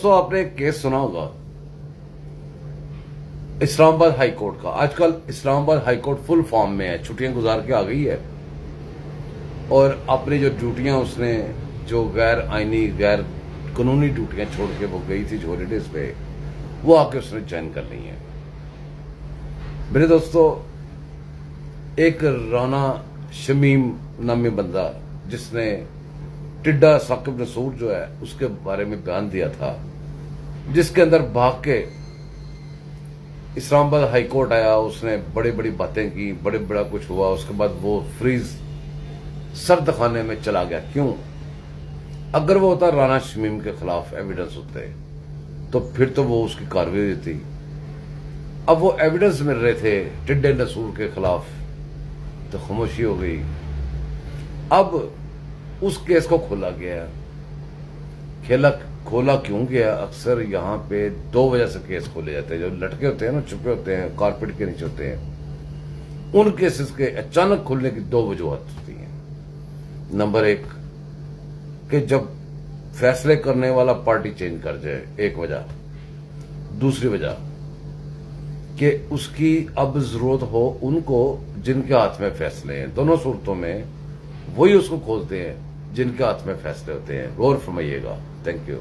दोस्तों, आपने एक केस सुना होगा इस्लामाबाद हाई कोर्ट का। आजकल Islamabad high court full form में है, छुट्टियां गुजार के आ गई है और अपनी जो ड्यूटियां उसने, जो गैर आईनी गैर कानूनी ड्यूटियां छोड़ के वो गई थी हॉलीडेज पे, वो आके उसने ज्वाइन कर ली है। मेरे दोस्तों, एक राना शमीम नामी बंदा जिसने टिड्डा साकिब नसूर जो है उसके बारे में बयान दिया था, जिसके अंदर भाग के इस्लामाबाद हाई कोर्ट आया, उसने बड़ी बड़ी बातें की, बड़े बड़ा कुछ हुआ, उसके बाद वो फ्रीज सर्द खाने में चला गया। क्यों? अगर वो होता राना शमीम के खिलाफ एविडेंस होते तो फिर तो वो उसकी कार्रवाई होती। अब वो एविडेंस मिल रहे थे टिड्डे नसूर के खिलाफ, तो खामोशी हो गई। अब उस केस को खोला गया। खोला क्यों गया? अक्सर यहाँ पे दो वजह से केस खोले जाते हैं। जो लटके होते हैं ना, छुपे होते हैं, कारपेट के नीचे होते हैं, उन केसेस के अचानक खुलने की दो वजूहत होती हैं। नंबर एक, कि जब फैसले करने वाला पार्टी चेंज कर जाए, एक वजह। दूसरी वजह कि उसकी अब जरूरत हो उनको जिनके हाथ में फैसले हैं। दोनों सूरतों में वही उसको खोजते हैं जिनके हाथ में फैसले होते हैं। गौर फरमाइएगा। Thank you.